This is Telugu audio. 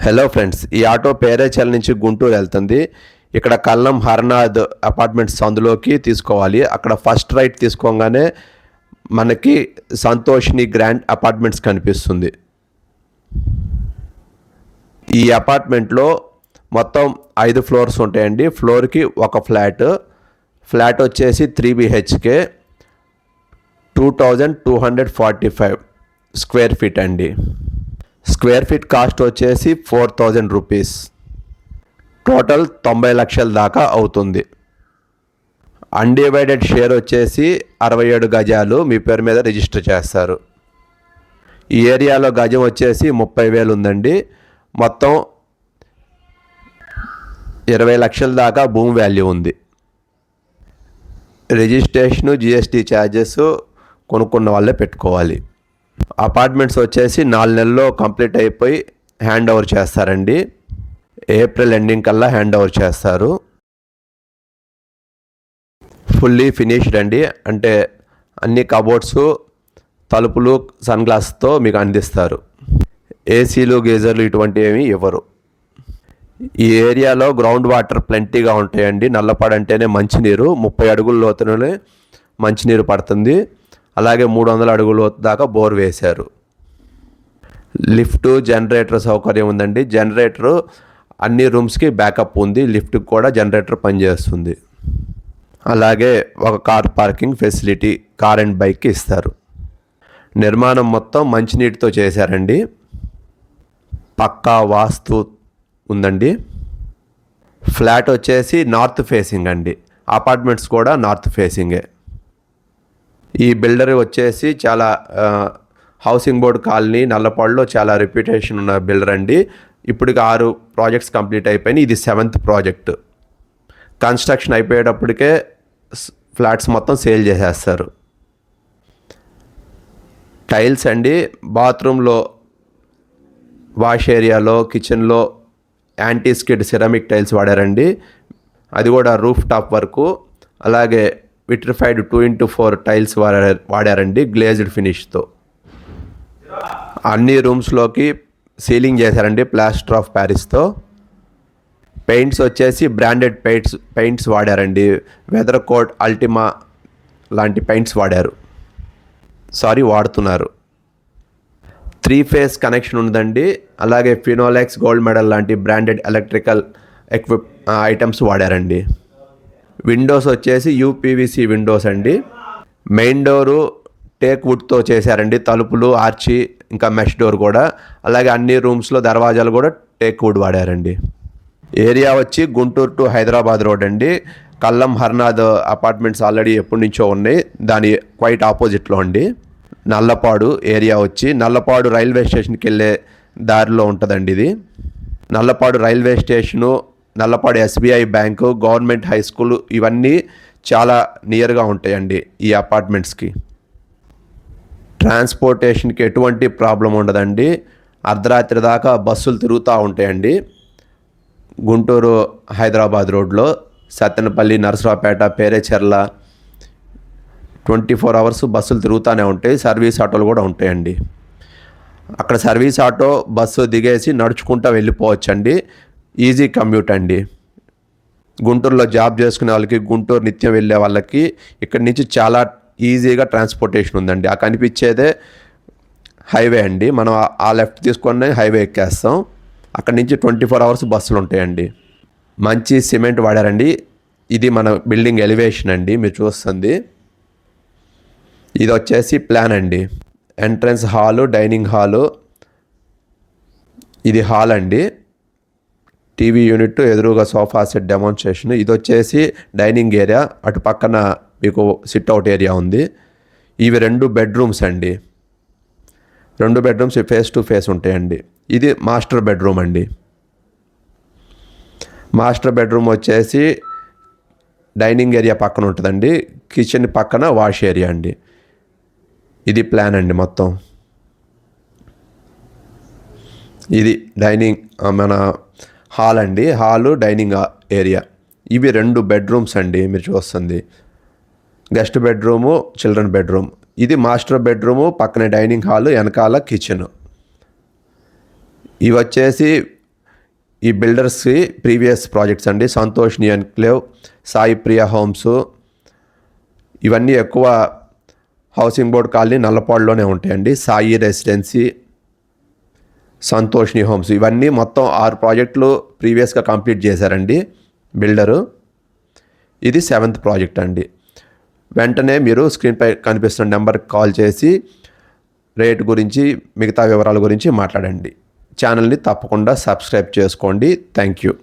హలో ఫ్రెండ్స్, ఈ ఆటో పేరేచల్ నుంచి గుంటూరు వెళ్తుంది. ఇక్కడ కల్లం హర్నాథ్ అపార్ట్మెంట్స్ అందులోకి తీసుకోవాలి. అక్కడ ఫస్ట్ రైట్ తీసుకోగానే మనకి సంతోష్ని గ్రాండ్ అపార్ట్మెంట్స్ కనిపిస్తుంది. ఈ అపార్ట్మెంట్లో మొత్తం 5 ఫ్లోర్స్ ఉంటాయండి. ఫ్లోర్కి ఒక ఫ్లాట్ వచ్చేసి 3 BHK 2245 స్క్వేర్ ఫీట్ అండి. స్క్వేర్ ఫీట్ కాస్ట్ వచ్చేసి 4000 రూపీస్. టోటల్ 90 లక్షల దాకా అవుతుంది. అన్డివైడెడ్ షేర్ వచ్చేసి 67 గజాలు మీ పేరు మీద రిజిస్టర్ చేస్తారు. ఈ ఏరియాలో గజం వచ్చేసి 30,000 ఉందండి. మొత్తం 20 లక్షల దాకా భూమి వాల్యూ ఉంది. రిజిస్ట్రేషను, GST ఛార్జెస్ కొనుక్కున్న వాళ్ళే పెట్టుకోవాలి. అపార్ట్మెంట్స్ వచ్చేసి 4 నెలల్లో కంప్లీట్ అయిపోయి హ్యాండ్ ఓవర్ చేస్తారండి. ఏప్రిల్ ఎండింగ్ కల్లా హ్యాండ్ ఓవర్ చేస్తారు. ఫుల్లీ ఫినిష్డ్ అండి. అంటే అన్ని కబోర్డ్స్, తలుపులు సన్ గ్లాస్తో మీకు అందిస్తారు. ఏసీలు, గీజర్లు ఇటువంటివి ఏమీ ఇవ్వరు. ఈ ఏరియాలో గ్రౌండ్ వాటర్ ప్లెంటీగా ఉంటాయండి. నల్లపాడు అంటేనే మంచినీరు. 30 అడుగుల లోతులోనే మంచినీరు పడుతుంది. అలాగే 300 అడుగుల లోతు దాకా బోర్ వేశారు. లిఫ్ట్, జనరేటర్ సౌకర్యం ఉందండి. జనరేటరు అన్ని రూమ్స్కి బ్యాకప్ ఉంది. లిఫ్ట్కి కూడా జనరేటర్ పనిచేస్తుంది. అలాగే ఒక car parking facility, car and బైక్కి ఇస్తారు. నిర్మాణం మొత్తం మంచినీటితో చేశారండి. పక్కా వాస్తు ఉందండి. ఫ్లాట్ వచ్చేసి నార్త్ ఫేసింగ్ అండి. అపార్ట్మెంట్స్ కూడా నార్త్ ఫేసింగే. ఈ బిల్డర్ వచ్చేసి చాలా హౌసింగ్ బోర్డ్ కాలనీ నల్లపాడులో చాలా రెప్యుటేషన్ ఉన్న బిల్డర్ అండి. ఇప్పటికి 6 ప్రాజెక్ట్స్ కంప్లీట్ అయిపోయినాయి. ఇది 7th ప్రాజెక్ట్. కన్స్ట్రక్షన్ అయిపోయేటప్పటికే ఫ్లాట్స్ మొత్తం సేల్ చేసేస్తారు. టైల్స్ అండి. బాత్రూంలో, వాష్ ఏరియాలో, కిచెన్లో యాంటీ స్కిడ్ సిరామిక్ టైల్స్ వాడారండి. అది కూడా రూఫ్ టాప్ వరకు. అలాగే విట్రిఫైడ్ 2x4 టైల్స్ వాడారండి గ్లేజ్డ్ ఫినిష్తో. అన్ని రూమ్స్లోకి సీలింగ్ చేశారండి ప్లాస్టర్ ఆఫ్ ప్యారిస్తో. పెయింట్స్ వచ్చేసి బ్రాండెడ్ పెయింట్స్ వాడారండి. వెదర్ కోట్, అల్టిమా లాంటి పెయింట్స్ వాడుతున్నారు. 3 ఫేస్ కనెక్షన్ ఉందండి. అలాగే ఫినోలెక్స్, గోల్డ్ మెడల్ లాంటి బ్రాండెడ్ ఎలక్ట్రికల్ ఐటమ్స్ వాడారండి. విండోస్ వచ్చేసి UPVC విండోస్ అండి. మెయిన్ డోరు టేక్ వుడ్తో చేశారండి. తలుపులు, ఆర్చి, ఇంకా మెష్ డోర్ కూడా. అలాగే అన్ని రూమ్స్లో దర్వాజాలు కూడా టేక్ వుడ్ వాడారండి. ఏరియా వచ్చి గుంటూరు టు హైదరాబాద్ రోడ్ అండి. కల్లం హర్నాథ్ అపార్ట్మెంట్స్ ఆల్రెడీ ఎప్పటి నుంచో ఉన్నాయి. దాని క్వైట్ ఆపోజిట్లో అండి. నల్లపాడు ఏరియా వచ్చి నల్లపాడు రైల్వే స్టేషన్కి వెళ్ళే దారిలో ఉంటుందండి ఇది. Nallapadu railway station, Nallapadu SBI bank, government high school ఇవన్నీ చాలా నియర్గా ఉంటాయండి ఈ అపార్ట్మెంట్స్కి. ట్రాన్స్పోర్టేషన్కి ఎటువంటి ప్రాబ్లం ఉండదండి. అర్ధరాత్రి దాకా బస్సులు తిరుగుతూ ఉంటాయండి. గుంటూరు హైదరాబాద్ రోడ్లో సత్తెనపల్లి, నరసరావుపేట, పేరేచెర్ల 24 అవర్స్ బస్సులు తిరుగుతూనే ఉంటాయి. సర్వీస్ ఆటోలు కూడా ఉంటాయండి. అక్కడ సర్వీస్ ఆటో, బస్సు దిగేసి నడుచుకుంటూ వెళ్ళిపోవచ్చండి. ఈజీ కమ్యూట్ అండి. గుంటూరులో జాబ్ చేసుకునే వాళ్ళకి, గుంటూరు నిత్యం వెళ్ళే వాళ్ళకి ఇక్కడి నుంచి చాలా ఈజీగా ట్రాన్స్పోర్టేషన్ ఉందండి. ఆ కనిపించేదే హైవే అండి. మనం ఆ లెఫ్ట్ తీసుకొని హైవే ఎక్కేస్తాం. అక్కడి నుంచి 24 అవర్స్ బస్సులు ఉంటాయండి. మంచి సిమెంట్ వాడారండి. ఇది మన బిల్డింగ్ ఎలివేషన్ అండి మీరు చూస్తుంది. ఇది వచ్చేసి ప్లాన్ అండి. Entrance hall, dining hall. ఇది హాల్ అండి. టీవీ యూనిట్, ఎదురుగా సోఫా సెట్ డెమాన్స్ట్రేషన్. ఇది వచ్చేసి డైనింగ్ ఏరియా. అటు పక్కన మీకు సిట్అవుట్ ఏరియా ఉంది. ఇవి 2 బెడ్రూమ్స్ అండి. 2 బెడ్రూమ్స్ ఫేస్ టు ఫేస్ ఉంటాయండి. ఇది మాస్టర్ బెడ్రూమ్ అండి. మాస్టర్ బెడ్రూమ్ వచ్చేసి డైనింగ్ ఏరియా పక్కన ఉంటుందండి. కిచెన్ పక్కన వాష్ ఏరియా అండి. ఇది ప్లాన్ అండి మొత్తం. ఇది డైనింగ్ మన హాల్ అండి. Hall, dining area. ఇవి 2 బెడ్రూమ్స్ అండి మీరు చూస్తుంది. Guest bedroom, children bedroom. ఇది మాస్టర్ బెడ్రూము, పక్కనే డైనింగ్ హాలు, వెనకాల కిచెన్. ఇవి వచ్చేసి ఈ బిల్డర్స్కి ప్రీవియస్ ప్రాజెక్ట్స్ అండి. సంతోష్ని ఎన్క్లేవ్, సాయి ప్రియా హోమ్స్, ఇవన్నీ ఎక్కువ హౌసింగ్ బోర్డ్ కాలనీ నల్లపాడులోనే ఉంటాయండి. సాయి రెసిడెన్సీ, సంతోష్ని హోమ్స్, ఇవన్నీ మొత్తం 6 ప్రాజెక్టులు ప్రీవియస్గా కంప్లీట్ చేశారండి బిల్డరు. ఇది 7th ప్రాజెక్ట్ అండి. వెంటనే మీరు స్క్రీన్పై కనిపిస్తున్న నెంబర్కి కాల్ చేసి రేట్ గురించి మిగతా వివరాల గురించి మాట్లాడండి. ఛానల్ని తప్పకుండా సబ్స్క్రైబ్ చేసుకోండి. Thank you.